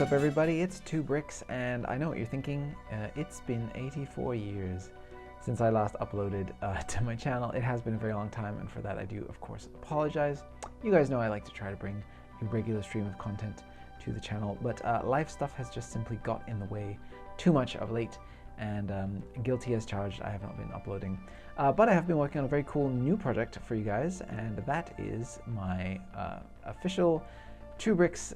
up everybody, it's 2Bricks, and I know what you're thinking, it's been 84 years since I last uploaded to my channel. It has been a very long time, and for that I do of course apologize. You guys know I like to try to bring a regular stream of content to the channel, but life stuff has just simply got in the way too much of late, and guilty as charged, I have not been uploading. But I have been working on a very cool new project for you guys, and that is my official 2Bricks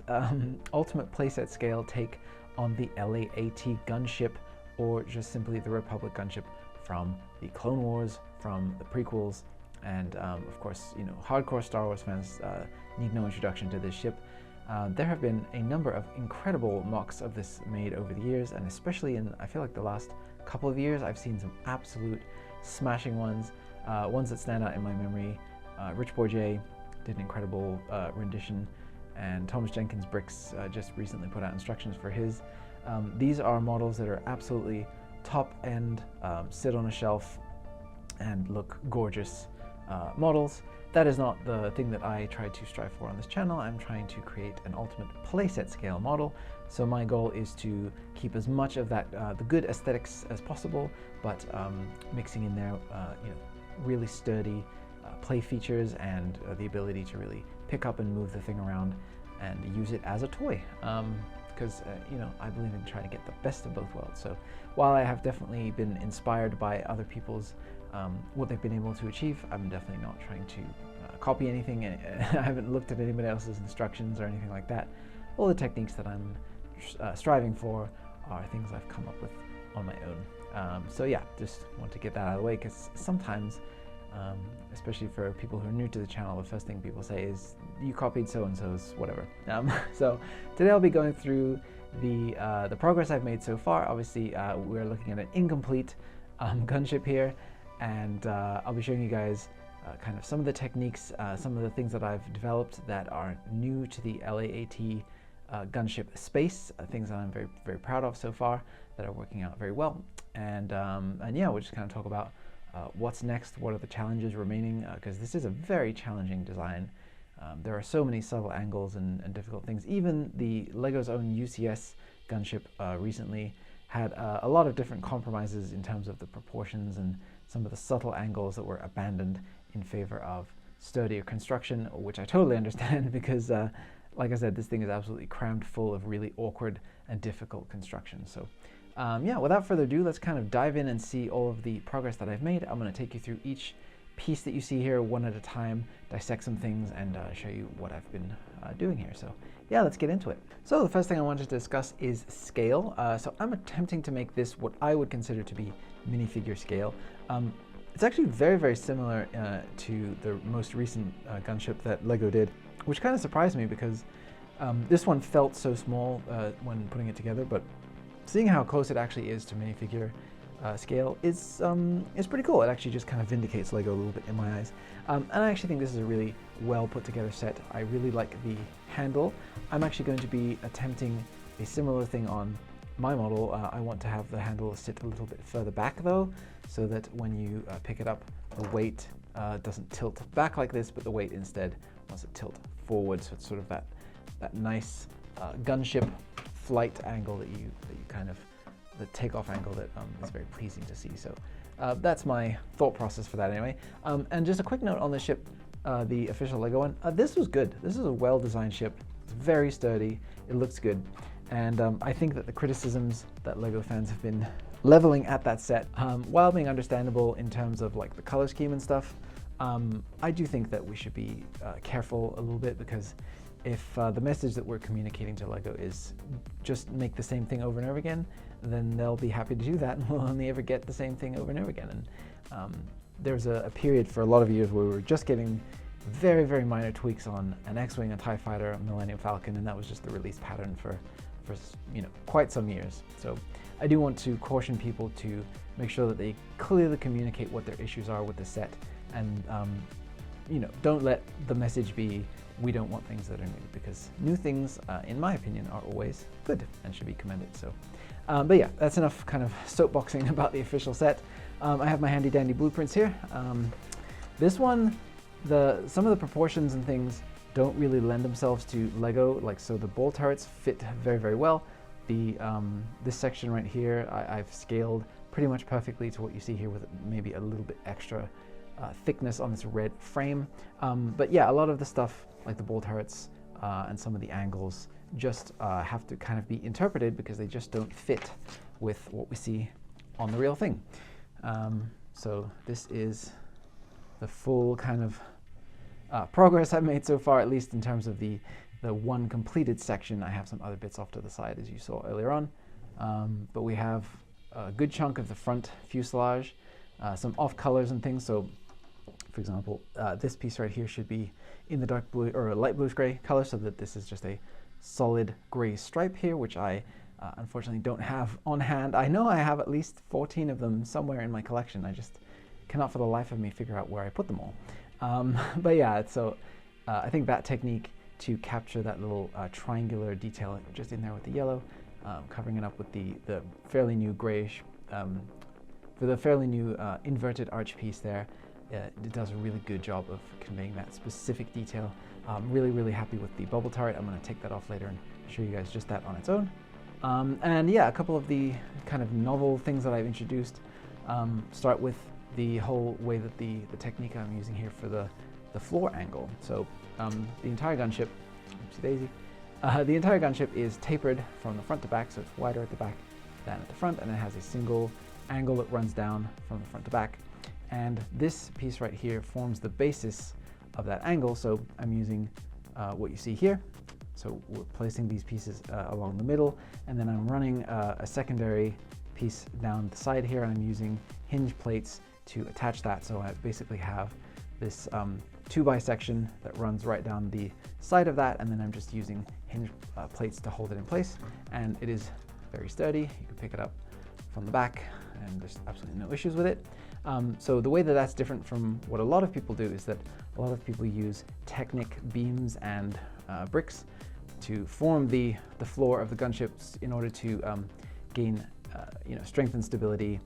ultimate playset scale take on the LAAT gunship, or just simply the Republic gunship from the Clone Wars, from the prequels, and of course, you know, hardcore Star Wars fans need no introduction to this ship. There have been a number of incredible mocks of this made over the years, and especially in, I feel like, the last couple of years, I've seen some absolute smashing ones, ones that stand out in my memory. Rich Boy J did an incredible rendition, and Thomas Jenkins Bricks just recently put out instructions for his. These are models that are absolutely top end, sit on a shelf and look gorgeous models. That is not the thing that I try to strive for on this channel. I'm trying to create an ultimate playset scale model. So my goal is to keep as much of that, the good aesthetics as possible, but mixing in there, you know, really sturdy play features and the ability to really pick up and move the thing around and use it as a toy. Because you know, I believe in trying to get the best of both worlds. So while I have definitely been inspired by other people's what they've been able to achieve, I'm definitely not trying to copy anything. I haven't looked at anybody else's instructions or anything like that. All the techniques that I'm striving for are things I've come up with on my own. So yeah, just want to get that out of the way, because sometimes, especially for people who are new to the channel, the first thing people say is, you copied so-and-so's whatever. So today I'll be going through the progress I've made so far. Obviously, we're looking at an incomplete gunship here, and I'll be showing you guys kind of some of the techniques, some of the things that I've developed that are new to the LAAT gunship space, things that I'm very, very proud of so far, that are working out very well. And yeah, we'll just kind of talk about what's next, what are the challenges remaining, because this is a very challenging design. There are so many subtle angles and difficult things. Even the LEGO's own UCS gunship recently had a lot of different compromises in terms of the proportions and some of the subtle angles that were abandoned in favor of sturdier construction, which I totally understand because, like I said, this thing is absolutely crammed full of really awkward and difficult construction. So yeah, without further ado, let's kind of dive in and see all of the progress that I've made. I'm going to take you through each piece that you see here one at a time, dissect some things, and show you what I've been doing here. So yeah, let's get into it. So the first thing I wanted to discuss is scale. So I'm attempting to make this what I would consider to be minifigure scale. It's actually very, very similar to the most recent gunship that LEGO did, which kind of surprised me because this one felt so small when putting it together, but seeing how close it actually is to minifigure scale is pretty cool. It actually just kind of vindicates LEGO a little bit in my eyes. And I actually think this is a really well put together set. I really like the handle. I'm actually going to be attempting a similar thing on my model. I want to have the handle sit a little bit further back though, so that when you pick it up, the weight doesn't tilt back like this, but the weight instead wants to tilt forward. So it's sort of that nice gunship flight angle that you kind of, the takeoff angle that is very pleasing to see. So that's my thought process for that anyway. And just a quick note on the ship, the official LEGO one. This was good. This is a well-designed ship. It's very sturdy. It looks good. And I think that the criticisms that LEGO fans have been leveling at that set, while being understandable in terms of like the color scheme and stuff, I do think that we should be careful a little bit, because if the message that we're communicating to LEGO is just make the same thing over and over again, then they'll be happy to do that, and we'll only ever get the same thing over and over again. And there was a period for a lot of years where we were just getting very, very minor tweaks on an X-Wing, a TIE Fighter, a Millennium Falcon, and that was just the release pattern for you know, quite some years. So I do want to caution people to make sure that they clearly communicate what their issues are with the set, and you know, don't let the message be, we don't want things that are new, because new things, in my opinion, are always good and should be commended. So, but yeah, that's enough kind of soapboxing about the official set. I have my handy dandy blueprints here. This one, some of the proportions and things don't really lend themselves to Lego, like so the bolt turrets fit very, very well. The this section right here, I've scaled pretty much perfectly to what you see here, with maybe a little bit extra thickness on this red frame. But yeah, a lot of the stuff like the bolt turrets and some of the angles just have to kind of be interpreted because they just don't fit with what we see on the real thing. So this is the full kind of progress I've made so far, at least in terms of the one completed section. I have some other bits off to the side, as you saw earlier on. But we have a good chunk of the front fuselage, some off colors and things. So for example, this piece right here should be in the dark blue or light bluish gray color, so that this is just a solid gray stripe here, which I unfortunately don't have on hand. I know I have at least 14 of them somewhere in my collection. I just cannot for the life of me figure out where I put them all. But yeah, so I think that technique to capture that little triangular detail just in there with the yellow, covering it up with the fairly new grayish, for the fairly new inverted arch piece there, it does a really good job of conveying that specific detail. I'm really, really happy with the bubble turret. I'm going to take that off later and show you guys just that on its own. And yeah, a couple of the kind of novel things that I've introduced start with the whole way that the technique I'm using here for the floor angle. So the entire gunship, oopsie daisy, the entire gunship is tapered from the front to back, so it's wider at the back than at the front, and it has a single angle that runs down from the front to back. And this piece right here forms the basis of that angle, so I'm using what you see here. So we're placing these pieces along the middle, and then I'm running a secondary piece down the side here, and I'm using hinge plates to attach that. So I basically have this 2x section that runs right down the side of that, and then I'm just using hinge plates to hold it in place, and it is very sturdy. You can pick it up from the back and there's absolutely no issues with it. So the way that that's different from what a lot of people do is that a lot of people use Technic beams and bricks to form the floor of the gunships in order to gain strength and stability.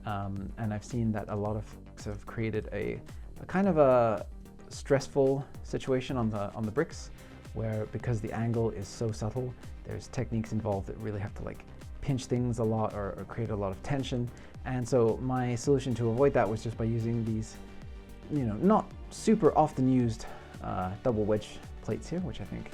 And I've seen that a lot of folks have created a kind of a stressful situation on the bricks, where because the angle is so subtle, there's techniques involved that really have to like pinch things a lot or create a lot of tension. And so my solution to avoid that was just by using these, not super often used double wedge plates here, which I think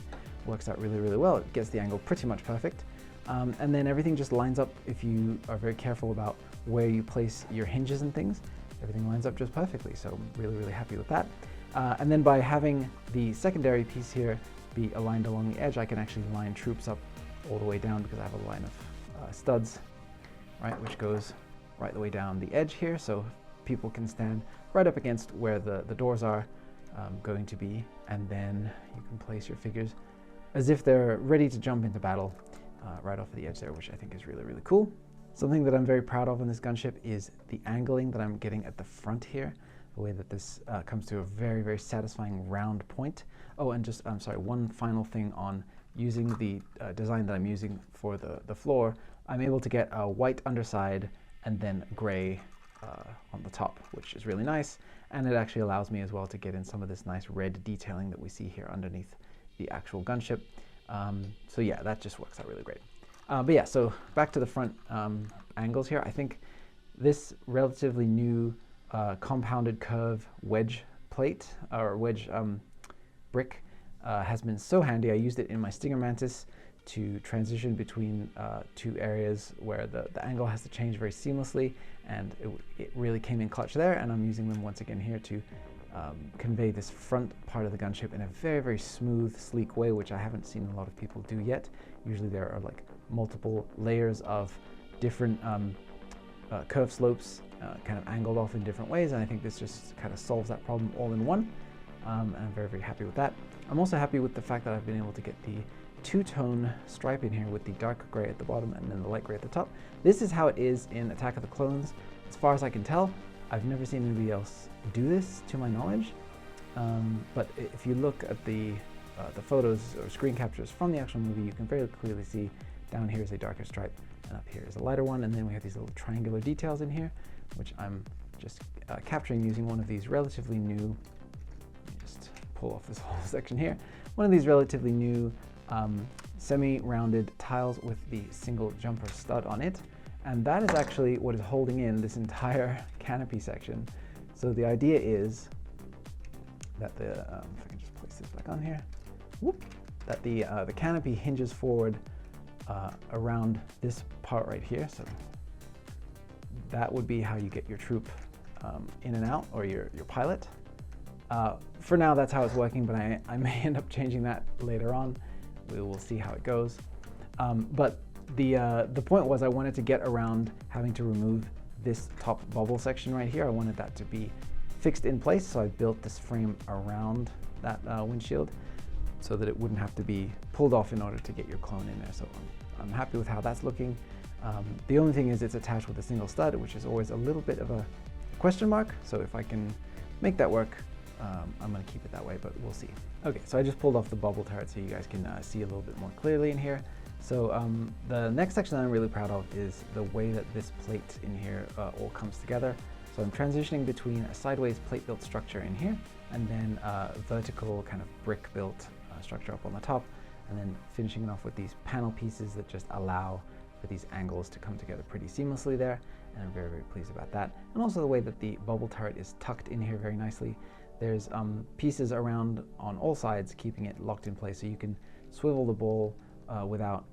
works out really, really well. It gets the angle pretty much perfect. And then everything just lines up if you are very careful about where you place your hinges and things. Everything lines up just perfectly, so really, really happy with that. And then by having the secondary piece here be aligned along the edge, I can actually line troops up all the way down because I have a line of studs, right, which goes right the way down the edge here, so people can stand right up against where the doors are going to be, and then you can place your figures as if they're ready to jump into battle right off of the edge there, which I think is really, really cool. Something that I'm very proud of in this gunship is the angling that I'm getting at the front here, the way that this comes to a very, very satisfying round point. Oh, and just, I'm sorry, one final thing on using the design that I'm using for the floor. I'm able to get a white underside and then gray on the top, which is really nice. And it actually allows me as well to get in some of this nice red detailing that we see here underneath the actual gunship. So yeah, that just works out really great. But yeah, so back to the front angles here. I think this relatively new compounded curve wedge plate or wedge brick has been so handy. I used it in my Stinger Mantis to transition between two areas where the angle has to change very seamlessly, and it really came in clutch there, and I'm using them once again here to convey this front part of the gunship in a very, very smooth, sleek way, which I haven't seen a lot of people do yet. Usually there are like multiple layers of different curve slopes kind of angled off in different ways, and I think this just kind of solves that problem all in one. And I'm very, very happy with that. I'm also happy with the fact that I've been able to get the two-tone stripe in here with the dark gray at the bottom and then the light gray at the top. This is how it is in Attack of the Clones, as far as I can tell. I've never seen anybody else do this, to my knowledge. But if you look at the photos or screen captures from the actual movie, you can very clearly see down here is a darker stripe, and up here is a lighter one, and then we have these little triangular details in here, which I'm just capturing using one of these relatively new, just pull off this whole section here. One of these relatively new semi-rounded tiles with the single jumper stud on it. And that is actually what is holding in this entire canopy section. So the idea is that the, if I can just place this back on here, whoop, that the canopy hinges forward around this part right here. So that would be how you get your troop in and out, or your pilot. For now, that's how it's working, but I may end up changing that later on. We will see how it goes. But the point was I wanted to get around having to remove this top bubble section right here. I wanted that to be fixed in place, so I built this frame around that windshield so that it wouldn't have to be pulled off in order to get your clone in there. So I'm happy with how that's looking. The only thing is it's attached with a single stud, which is always a little bit of a question mark. So if I can make that work, I'm going to keep it that way, but we'll see. Okay, so I just pulled off the bubble turret so you guys can see a little bit more clearly in here. So the next section that I'm really proud of is the way that this plate in here all comes together. So I'm transitioning between a sideways plate built structure in here and then a vertical kind of brick built structure up on the top, and then finishing it off with these panel pieces that just allow for these angles to come together pretty seamlessly there. And I'm very, very pleased about that. And also the way that the bubble turret is tucked in here very nicely. There's pieces around on all sides keeping it locked in place, so you can swivel the ball without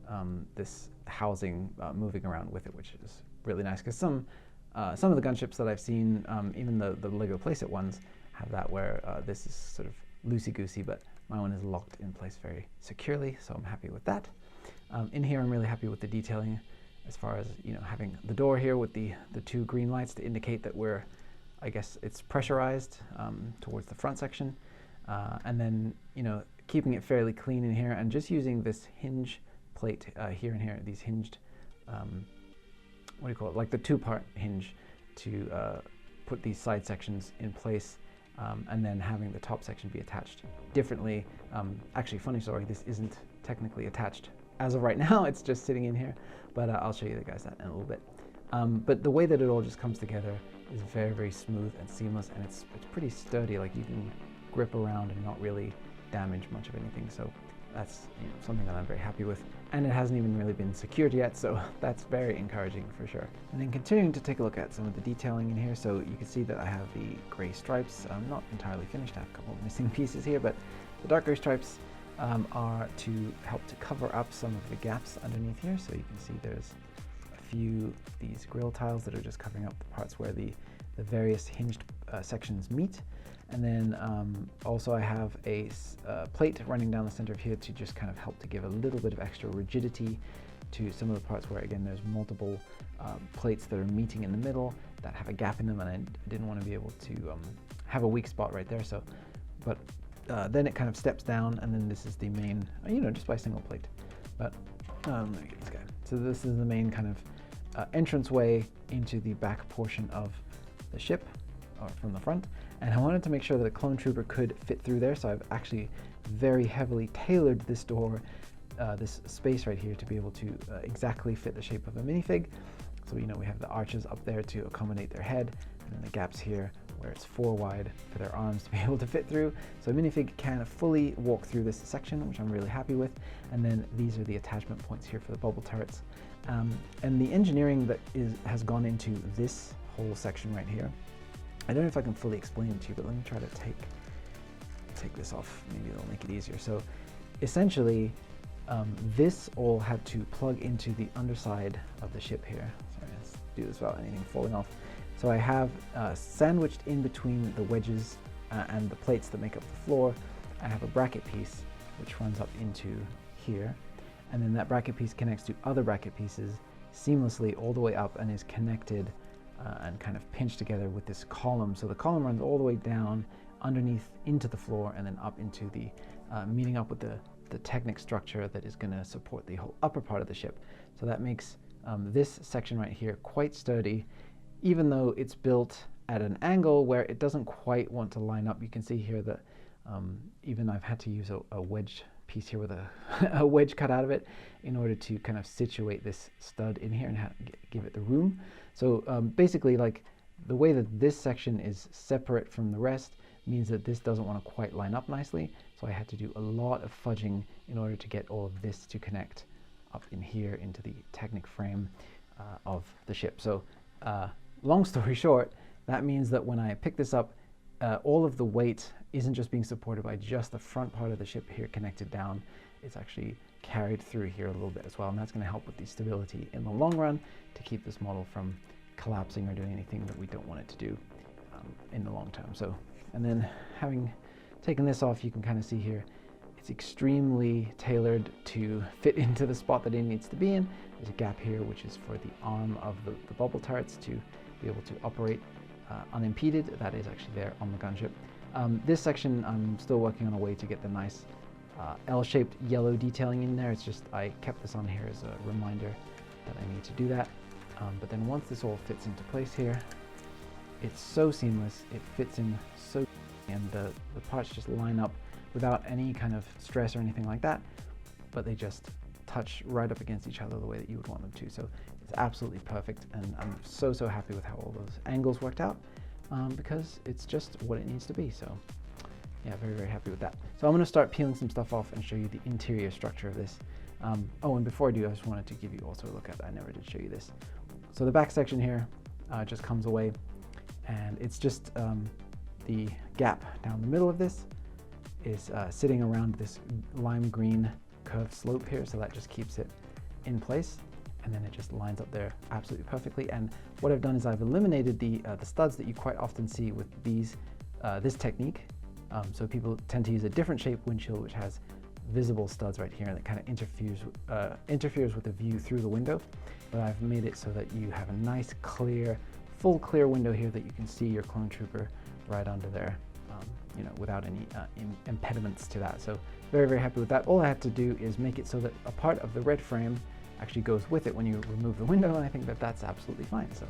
this housing moving around with it, which is really nice, because some of the gunships that I've seen, even the Lego Playset ones, have that where this is sort of loosey-goosey, but my one is locked in place very securely, so I'm happy with that. In here, I'm really happy with the detailing, as far as, you know, having the door here with the two green lights to indicate that we're, I guess it's pressurized towards the front section, and then, you know, keeping it fairly clean in here and just using this hinge plate here and here, these hinged, what do you call it, like the two-part hinge to put these side sections in place, and then having the top section be attached differently. Actually, funny story, this isn't technically attached as of right now, it's just sitting in here, but I'll show you guys that in a little bit. But the way that it all just comes together is very, very smooth and seamless, and it's pretty sturdy. Like, you can grip around and not really damage much of anything. So that's, you know, something that I'm very happy with, and it hasn't even really been secured yet, so that's very encouraging for sure. And then continuing to take a look at some of the detailing in here, so you can see that I have the gray stripes. I'm not entirely finished. I have a couple of missing pieces here, but the dark gray stripes are to help to cover up some of the gaps underneath here. So you can see there's a few of these grill tiles that are just covering up the parts where the various hinged sections meet. And then also I have a plate running down the center of here to just kind of help to give a little bit of extra rigidity to some of the parts where, again, there's multiple plates that are meeting in the middle that have a gap in them, and I didn't want to be able to have a weak spot right there. So, but then it kind of steps down, and then this is the main, you know, just by single plate. But let me get this guy. So this is the main kind of entrance way into the back portion of the ship, or from the front. And I wanted to make sure that a clone trooper could fit through there, so I've actually very heavily tailored this door, this space right here, to be able to exactly fit the shape of a minifig. So, you know, we have the arches up there to accommodate their head, and then the gaps here where it's 4 wide for their arms to be able to fit through. So a minifig can fully walk through this section, which I'm really happy with. And then these are the attachment points here for the bubble turrets. And the engineering that has gone into this whole section right here, I don't know if I can fully explain it to you, but let me try to take this off. Maybe it'll make it easier. So essentially, this all had to plug into the underside of the ship here. Sorry, let's do this without anything falling off. So I have sandwiched in between the wedges and the plates that make up the floor, I have a bracket piece which runs up into here. And then that bracket piece connects to other bracket pieces seamlessly all the way up and is connected and kind of pinched together with this column. So the column runs all the way down underneath into the floor and then up into the, meeting up with the Technic structure that is going to support the whole upper part of the ship. So that makes this section right here quite sturdy, even though it's built at an angle where it doesn't quite want to line up. You can see here that even I've had to use a wedge piece here with a wedge cut out of it in order to kind of situate this stud in here and give it the room. So basically, like, the way that this section is separate from the rest means that this doesn't want to quite line up nicely. So I had to do a lot of fudging in order to get all of this to connect up in here into the Technic frame of the ship. So long story short, that means that when I pick this up, all of the weight isn't just being supported by just the front part of the ship here connected down. It's actually carried through here a little bit as well, and that's going to help with the stability in the long run to keep this model from collapsing or doing anything that we don't want it to do in the long term. So, and then having taken this off, you can kind of see here it's extremely tailored to fit into the spot that it needs to be in. There's a gap here which is for the arm of the bubble turrets to be able to operate unimpeded. That is actually there on the gunship. This section I'm still working on a way to get the nice L-shaped yellow detailing in there. It's just I kept this on here as a reminder that I need to do that. But then once this all fits into place here, it's so seamless, it fits in so, and the parts just line up without any kind of stress or anything like that, but they just touch right up against each other the way that you would want them to. So it's absolutely perfect, and I'm so happy with how all those angles worked out, because it's just what it needs to be. So yeah, very happy with that. So I'm going to start peeling some stuff off and show you the interior structure of this. Oh, and before I do, I just wanted to give you also a look at, I never did show you this. So the back section here just comes away, and it's just the gap down the middle of this is sitting around this lime green curved slope here, so that just keeps it in place, and then it just lines up there absolutely perfectly. And what I've done is I've eliminated the studs that you quite often see with these this technique. So people tend to use a different shaped windshield which has visible studs right here, and it kind of interferes with the view through the window. But I've made it so that you have a nice clear, full clear window here that you can see your clone trooper right under there, you know, without any impediments to that. So very happy with that. All I had to do is make it so that a part of the red frame actually goes with it when you remove the window, and I think that that's absolutely fine. So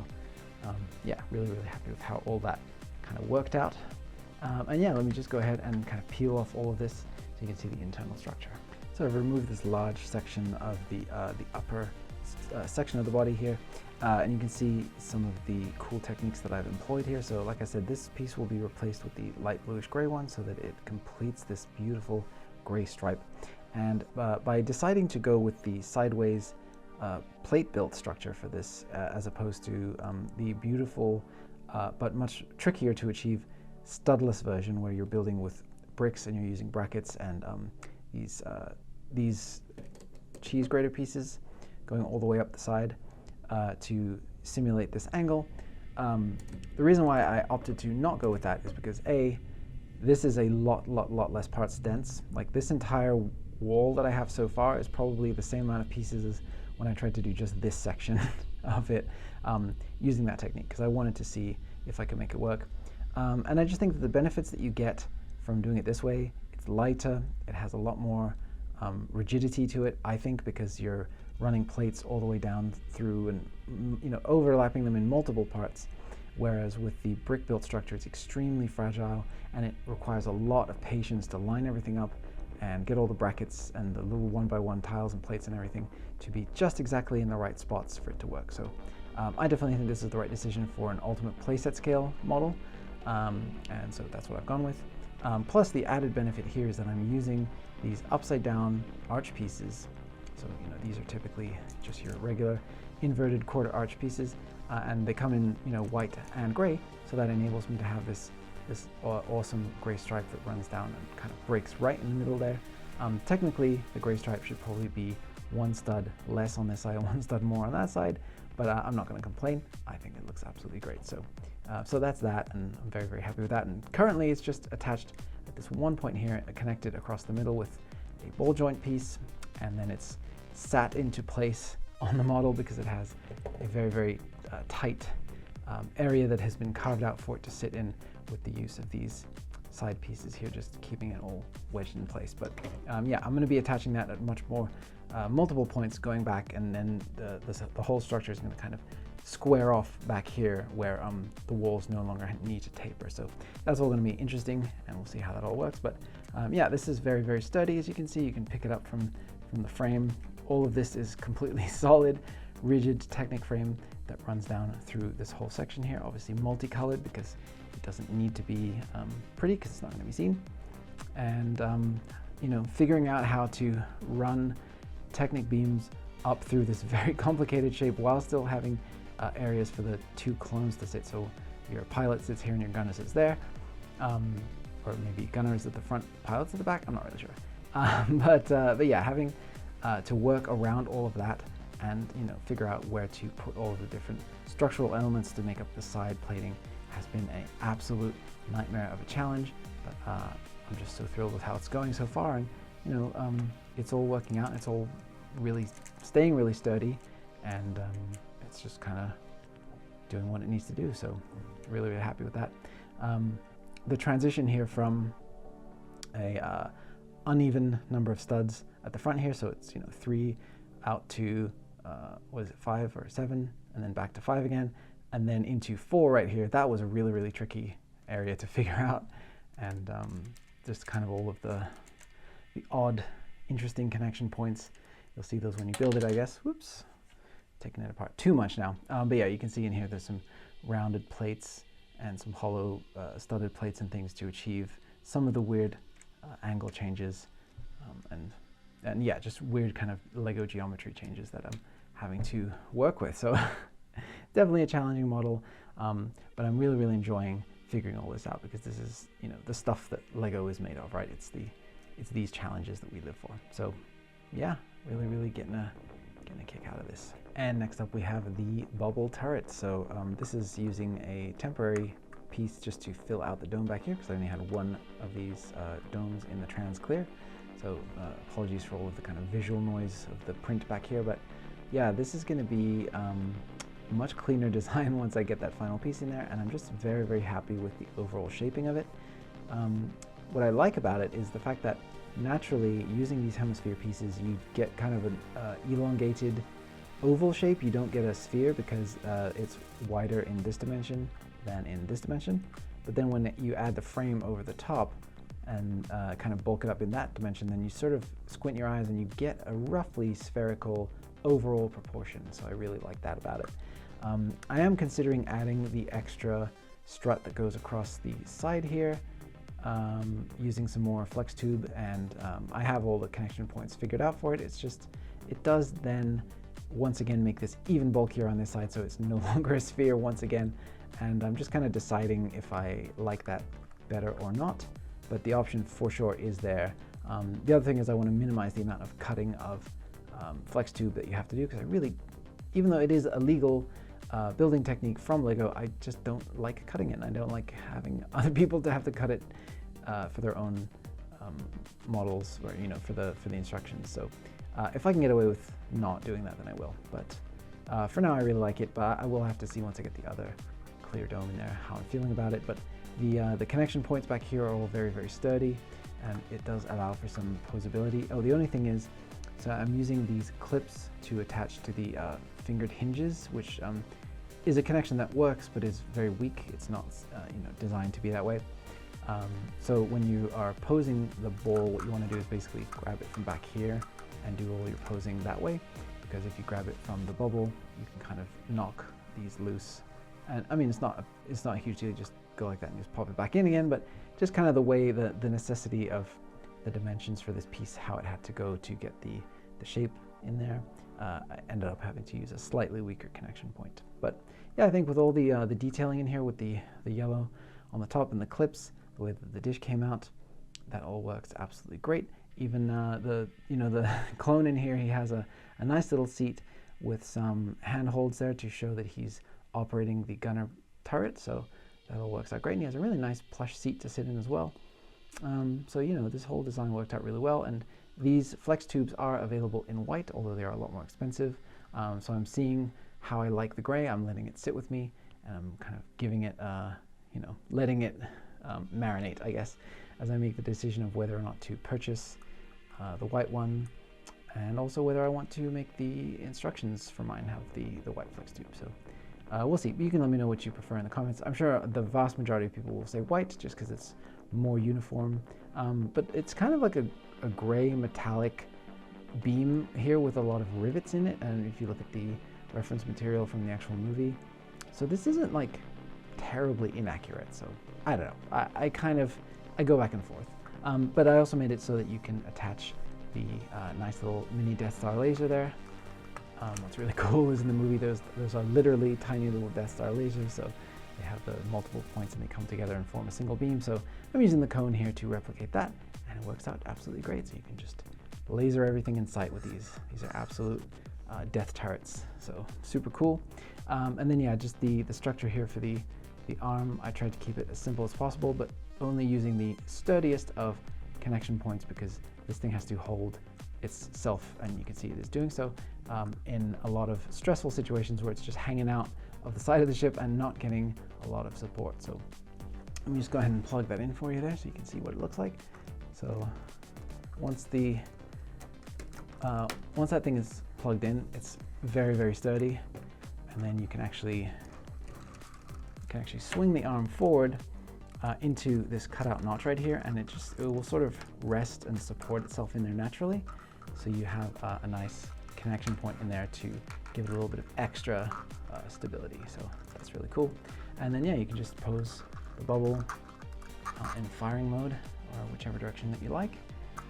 yeah, really happy with how all that kind of worked out. And yeah, let me just go ahead and kind of peel off all of this so you can see the internal structure. So I've removed this large section of the upper section of the body here, and you can see some of the cool techniques that I've employed here. So like I said, this piece will be replaced with the light bluish gray one so that it completes this beautiful gray stripe. And by deciding to go with the sideways plate built structure for this, as opposed to the beautiful but much trickier to achieve studless version where you're building with bricks and you're using brackets and these cheese grater pieces going all the way up the side to simulate this angle. The reason why I opted to not go with that is because A, this is a lot less parts dense. Like this entire wall that I have so far is probably the same amount of pieces as when I tried to do just this section of it using that technique, because I wanted to see if I could make it work. And I just think that the benefits that you get from doing it this way, it's lighter, it has a lot more rigidity to it, I think, because you're running plates all the way down through and, you know, overlapping them in multiple parts. Whereas with the brick built structure, it's extremely fragile and it requires a lot of patience to line everything up and get all the brackets and the little 1x1 tiles and plates and everything to be just exactly in the right spots for it to work. So I definitely think this is the right decision for an ultimate playset scale model. And so that's what I've gone with. Plus the added benefit here is that I'm using these upside down arch pieces. So, you know, these are typically just your regular inverted quarter arch pieces, and they come in, you know, white and gray, so that enables me to have this awesome gray stripe that runs down and kind of breaks right in the middle there. Technically, the gray stripe should probably be one stud less on this side and one stud more on that side, but I'm not going to complain. I think it looks absolutely great. So, so that's that, and I'm very happy with that. And currently, it's just attached at this one point here, connected across the middle with a ball joint piece, and then it's sat into place on the model because it has a very tight area that has been carved out for it to sit in, with the use of these side pieces here, just keeping it all wedged in place. But yeah, I'm going to be attaching that at much more multiple points going back, and then the whole structure is going to kind of square off back here where the walls no longer need to taper. So that's all going to be interesting, and we'll see how that all works. But yeah, this is very sturdy. As you can see, you can pick it up from the frame. All of this is completely solid rigid Technic frame that runs down through this whole section here. Obviously multicolored because it doesn't need to be pretty because it's not going to be seen. And you know, figuring out how to run Technic beams up through this very complicated shape while still having areas for the two clones to sit. So your pilot sits here and your gunner sits there, or maybe gunner is at the front, pilot's at the back. I'm not really sure. But yeah, having to work around all of that and, you know, figure out where to put all of the different structural elements to make up the side plating has been an absolute nightmare of a challenge. But I'm just so thrilled with how it's going so far, and you know, it's all working out. It's all really staying really sturdy, and it's just kind of doing what it needs to do. So really happy with that. The transition here from a uneven number of studs at the front here, so it's, you know, 3 out to what is it, 5 or 7, and then back to 5 again, and then into 4 right here. That was a really tricky area to figure out, and just kind of all of the odd, interesting connection points. You'll see those when you build it, I guess. Whoops, taking it apart too much now. But yeah, you can see in here there's some rounded plates and some hollow studded plates and things to achieve some of the weird angle changes, and yeah, just weird kind of Lego geometry changes that I'm having to work with. So definitely a challenging model, but I'm really enjoying figuring all this out, because this is, you know, the stuff that Lego is made of, right? It's these challenges that we live for. So yeah, really getting a kick out of this. And next up we have the bubble turret. So this is using a temporary piece just to fill out the dome back here, because I only had one of these domes in the trans clear. So apologies for all of the kind of visual noise of the print back here, but yeah, this is going to be much cleaner design once I get that final piece in there, and I'm just very happy with the overall shaping of it. What I like about it is the fact that naturally, using these hemisphere pieces, you get kind of an elongated oval shape. You don't get a sphere because it's wider in this dimension than in this dimension. But then when you add the frame over the top and kind of bulk it up in that dimension, then you sort of squint your eyes and you get a roughly spherical overall proportion. So I really like that about it. I am considering adding the extra strut that goes across the side here, using some more flex tube, and I have all the connection points figured out for it. It's just, it does then once again make this even bulkier on this side, so it's no longer a sphere once again, and I'm just kind of deciding if I like that better or not, but the option for sure is there. The other thing is I want to minimize the amount of cutting of flex tube that you have to do, because I really, even though it is a legal building technique from Lego, I just don't like cutting it, and I don't like having other people to have to cut it for their own models, or, you know, for the instructions. So if I can get away with not doing that, then I will. But for now, I really like it, but I will have to see once I get the other clear dome in there how I'm feeling about it. But the connection points back here are all very sturdy, and it does allow for some posability. Oh, the only thing is, so I'm using these clips to attach to the fingered hinges, which is a connection that works, but is very weak. It's not you know, designed to be that way. So when you are posing the ball, what you want to do is basically grab it from back here and do all your posing that way, because if you grab it from the bubble, you can kind of knock these loose. And I mean, it's not a huge deal, you just go like that and just pop it back in again, but just kind of the way, the necessity of the dimensions for this piece, how it had to go to get the shape in there, I ended up having to use a slightly weaker connection point. But yeah, I think with all the detailing in here, with the yellow on the top and the clips, the way that the dish came out, that all works absolutely great. Even the clone in here, he has a nice little seat with some handholds there to show that he's operating the gunner turret, so that all works out great. And he has a really nice plush seat to sit in as well. So, you know, this whole design worked out really well, and these flex tubes are available in white, although they are a lot more expensive. So I'm seeing how I like the gray. I'm letting it sit with me, and I'm kind of giving it, you know, letting it marinate, I guess, as I make the decision of whether or not to purchase the white one, and also whether I want to make the instructions for mine have the white flex tube. So we'll see. You can let me know what you prefer in the comments. I'm sure the vast majority of people will say white, just because it's more uniform, but it's kind of like a gray metallic beam here with a lot of rivets in it, and if you look at the reference material from the actual movie. So this isn't like terribly inaccurate. So I don't know. I go back and forth. But I also made it so that you can attach the nice little mini Death Star laser there. What's really cool is in the movie those are literally tiny little Death Star lasers, so they have the multiple points and they come together and form a single beam. So I'm using the cone here to replicate that, and it works out absolutely great. So you can just laser everything in sight with these. These are absolute death turrets, so super cool. And then yeah, just the structure here for the arm, I tried to keep it as simple as possible, but only using the sturdiest of connection points because this thing has to hold itself, and you can see it is doing so in a lot of stressful situations where it's just hanging out of the side of the ship and not getting a lot of support. So let me just go ahead and plug that in for you there so you can see what it looks like. So once that thing is plugged in, it's very, very sturdy, and then you can actually swing the arm forward into this cutout notch right here, and it will sort of rest and support itself in there naturally. So you have a nice connection point in there to give it a little bit of extra stability. So that's really cool. And then yeah, you can just pose the bubble in firing mode or whichever direction that you like.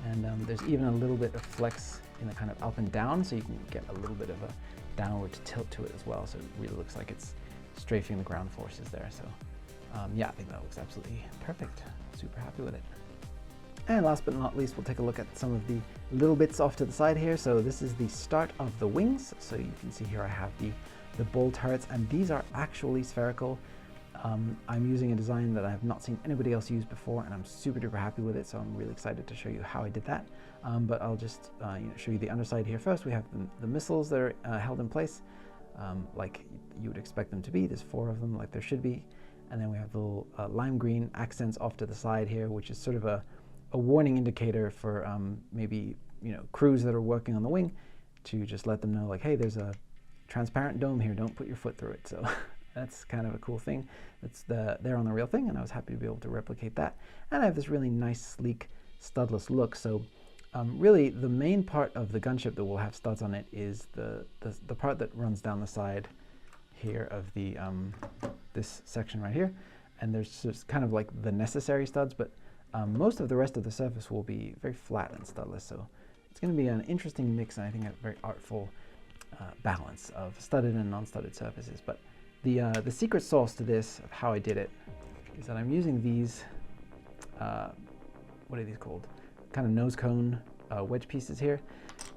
And there's even a little bit of flex in the kind of up and down, so you can get a little bit of a downward tilt to it as well. So it really looks like it's strafing the ground forces there. So yeah, I think that looks absolutely perfect. Super happy with it. And last but not least, we'll take a look at some of the little bits off to the side here. So this is the start of the wings. So you can see here I have the bull turrets, and these are actually spherical. I'm using a design that I have not seen anybody else use before, and I'm super duper happy with it. So I'm really excited to show you how I did that. But I'll just show you the underside here first. We have the missiles that are held in place like you would expect them to be. There's 4 of them like there should be. And then we have the little lime green accents off to the side here, which is sort of a warning indicator for maybe crews that are working on the wing, to just let them know like, hey, there's a transparent dome here, don't put your foot through it. So that's kind of a cool thing. That's there on the real thing, and I was happy to be able to replicate that. And I have this really nice, sleek, studless look. So really the main part of the gunship that will have studs on it is the part that runs down the side here of the this section right here. And there's just kind of like the necessary studs, but most of the rest of the surface will be very flat and studless. So it's going to be an interesting mix, and I think a very artful balance of studded and non-studded surfaces. But the secret sauce to this, of how I did it, is that I'm using these, what are these called? Kind of nose cone wedge pieces here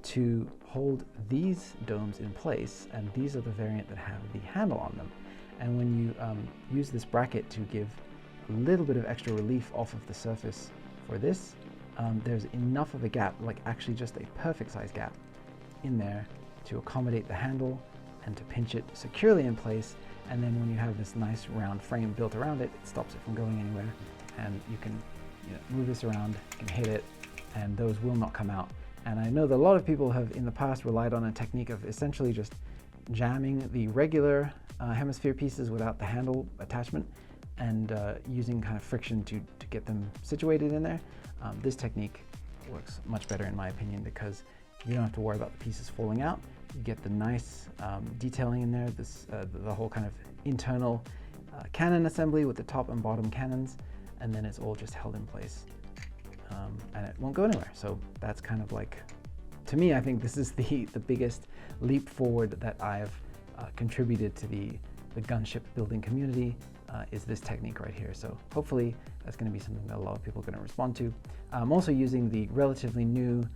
to hold these domes in place, and these are the variant that have the handle on them. And when you use this bracket to give a little bit of extra relief off of the surface for this, there's enough of a gap, like actually just a perfect size gap in there to accommodate the handle and to pinch it securely in place. And then when you have this nice round frame built around it, it stops it from going anywhere. And you can move this around, you can hit it, and those will not come out. And I know that a lot of people have in the past relied on a technique of essentially just jamming the regular hemisphere pieces without the handle attachment, and using kind of friction to get them situated in there. This technique works much better in my opinion, because you don't have to worry about the pieces falling out. You get the nice detailing in there, the whole kind of internal cannon assembly with the top and bottom cannons, and then it's all just held in place, and it won't go anywhere. So that's kind of like, to me, I think this is the biggest leap forward that I've contributed to the gunship building community, is this technique right here. So hopefully that's going to be something that a lot of people are going to respond to. I'm also using the relatively new,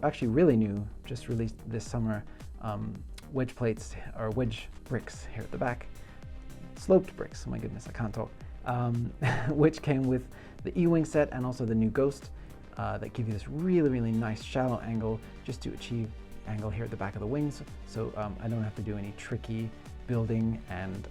actually really new, just released this summer, wedge plates, or wedge bricks here at the back. Sloped bricks, oh my goodness, I can't talk. Which came with the E-Wing set and also the new Ghost, that give you this really, really nice shallow angle just to achieve angle here at the back of the wings. So I don't have to do any tricky building and,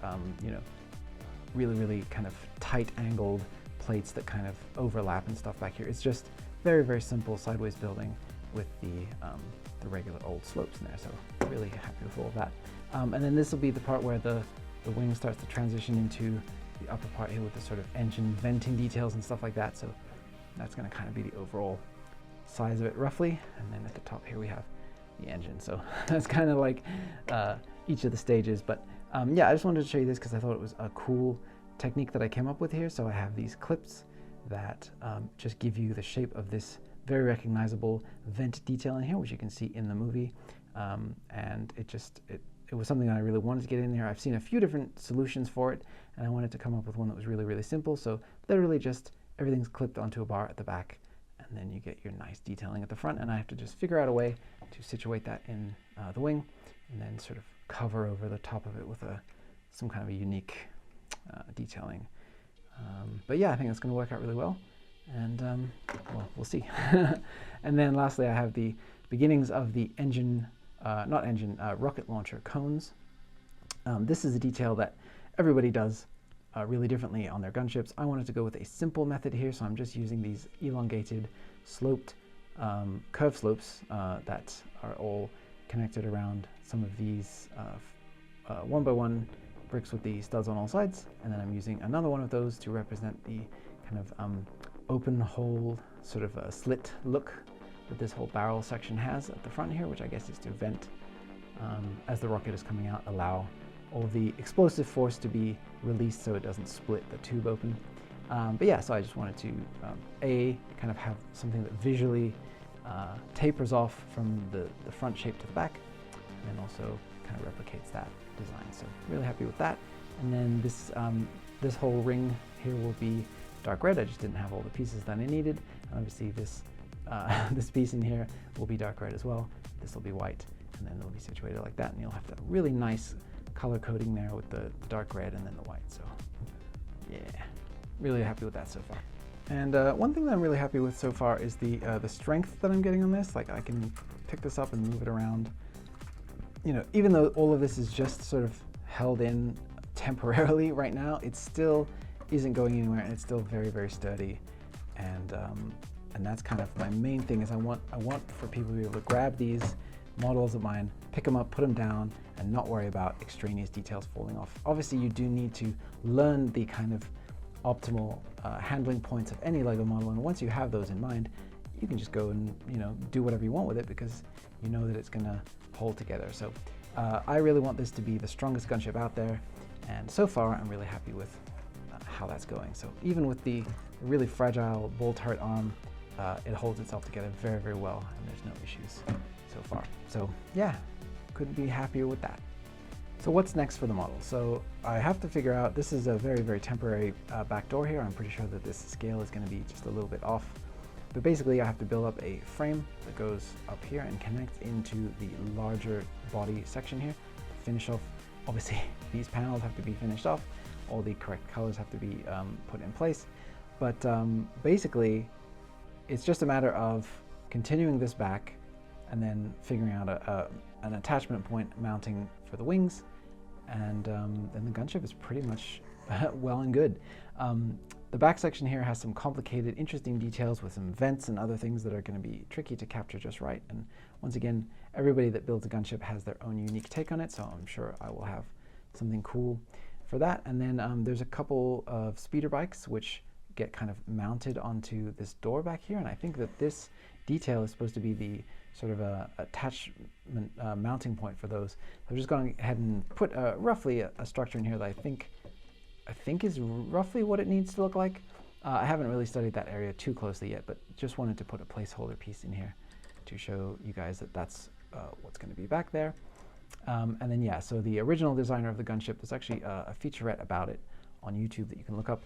really, really kind of tight angled plates that kind of overlap and stuff back here. It's just very, very simple sideways building with the regular old slopes in there. So really happy with all of that. And then this will be the part where the wing starts to transition into the upper part here with the sort of engine venting details and stuff like that. So that's going to kind of be the overall size of it roughly. And then at the top here we have the engine. So that's kind of like each of the stages. But yeah, I just wanted to show you this because I thought it was a cool technique that I came up with here. So I have these clips that just give you the shape of this very recognizable vent detail in here, which you can see in the movie. And it was something I really wanted to get in there. I've seen a few different solutions for it, and I wanted to come up with one that was really, really simple. So literally just everything's clipped onto a bar at the back, and then you get your nice detailing at the front. And I have to just figure out a way to situate that in the wing, and then sort of cover over the top of it with some kind of a unique detailing. But yeah, I think it's going to work out really well, and well, we'll see. And then lastly, I have the beginnings of the rocket launcher cones. This is a detail that everybody does really differently on their gunships. I wanted to go with a simple method here, so I'm just using these elongated, sloped, curved slopes that are all connected around some of these 1x1 bricks with the studs on all sides, and then I'm using another one of those to represent the kind of open hole, sort of a slit look that this whole barrel section has at the front here, which I guess is to vent as the rocket is coming out, allow all the explosive force to be released so it doesn't split the tube open. But yeah, so I just wanted to kind of have something that visually tapers off from the front shape to the back, and then also kind of replicates that design. So really happy with that. And then this whole ring here will be dark red. I just didn't have all the pieces that I needed. And obviously this this piece in here will be dark red as well. This will be white, and then they'll be situated like that, and you'll have that really nice color coding there with the dark red and then the white. So yeah, really happy with that so far. And one thing that I'm really happy with so far is the strength that I'm getting on this. Like, I can pick this up and move it around. You know, even though all of this is just sort of held in temporarily right now, it still isn't going anywhere, and it's still very, very sturdy. And that's kind of my main thing, is I want for people to be able to grab these models of mine, pick them up, put them down, and not worry about extraneous details falling off. Obviously, you do need to learn the kind of optimal handling points of any Lego model, and once you have those in mind, you can just go and, you know, do whatever you want with it, because you know that it's gonna hold together. So I really want this to be the strongest gunship out there, and so far I'm really happy with how that's going. So even with the really fragile bull turret arm, it holds itself together very, very well, and there's no issues so far. So yeah, couldn't be happier with that. So what's next for the model? So I have to figure out, this is a very, very temporary back door here. I'm pretty sure that this scale is going to be just a little bit off. But basically I have to build up a frame that goes up here and connects into the larger body section here to finish off. Obviously these panels have to be finished off. All the correct colors have to be put in place. But basically it's just a matter of continuing this back and then figuring out an attachment point mounting for the wings, and then the gunship is pretty much well and good. The back section here has some complicated, interesting details with some vents and other things that are going to be tricky to capture just right. And once again, everybody that builds a gunship has their own unique take on it, so I'm sure I will have something cool for that. And then there's a couple of speeder bikes which get kind of mounted onto this door back here, and I think that this detail is supposed to be the sort of attachment mounting point for those. So I'm just going ahead and put roughly a structure in here that I think is roughly what it needs to look like. I haven't really studied that area too closely yet, but just wanted to put a placeholder piece in here to show you guys that that's what's going to be back there. And then yeah, so the original designer of the gunship, there's actually a featurette about it on YouTube that you can look up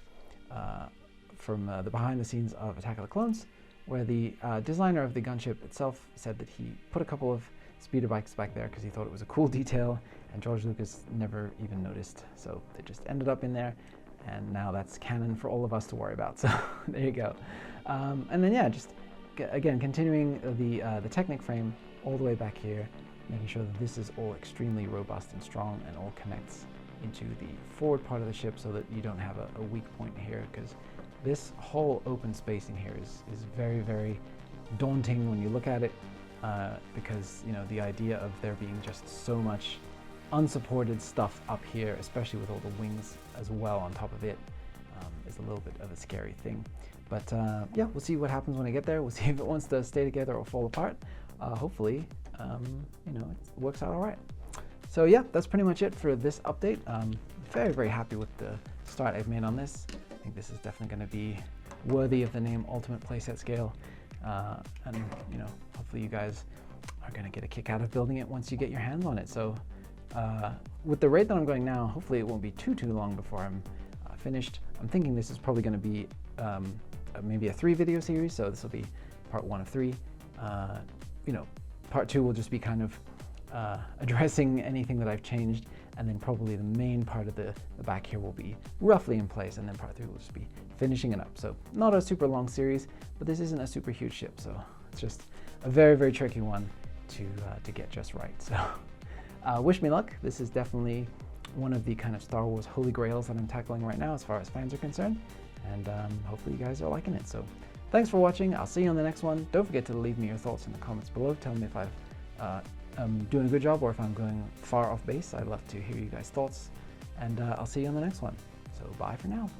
from the behind the scenes of Attack of the Clones, where the designer of the gunship itself said that he put a couple of speeder bikes back there because he thought it was a cool detail, and George Lucas never even noticed. So they just ended up in there, and now that's canon for all of us to worry about. So there you go. And then yeah, just again continuing the Technic frame all the way back here, making sure that this is all extremely robust and strong and all connects into the forward part of the ship so that you don't have a weak point here, because this whole open space in here is very, very daunting when you look at it, because, you know, the idea of there being just so much unsupported stuff up here, especially with all the wings as well on top of it, is a little bit of a scary thing. But yeah, we'll see what happens when I get there. We'll see if it wants to stay together or fall apart. Hopefully you know, it works out all right. So yeah, that's pretty much it for this update. Very, very happy with the start I've made on this. I think this is definitely going to be worthy of the name Ultimate Playset Scale. And you know, hopefully you guys are going to get a kick out of building it once you get your hands on it. So with the rate that I'm going now, hopefully it won't be too long before I'm finished. I'm thinking this is probably going to be maybe a 3-video series, so this will be part 1 of 3. You know, part 2 will just be kind of addressing anything that I've changed, and then probably the main part of the back here will be roughly in place, and then part 3 will just be finishing it up. So not a super long series, but this isn't a super huge ship, so it's just a very, very tricky one to get just right. So wish me luck. This is definitely one of the kind of Star Wars holy grails that I'm tackling right now as far as fans are concerned, and hopefully you guys are liking it. So thanks for watching. I'll see you on the next one. Don't forget to leave me your thoughts in the comments below. Tell me if I'm doing a good job or if I'm going far off base. I'd love to hear you guys' thoughts, and I'll see you on the next one. So bye for now.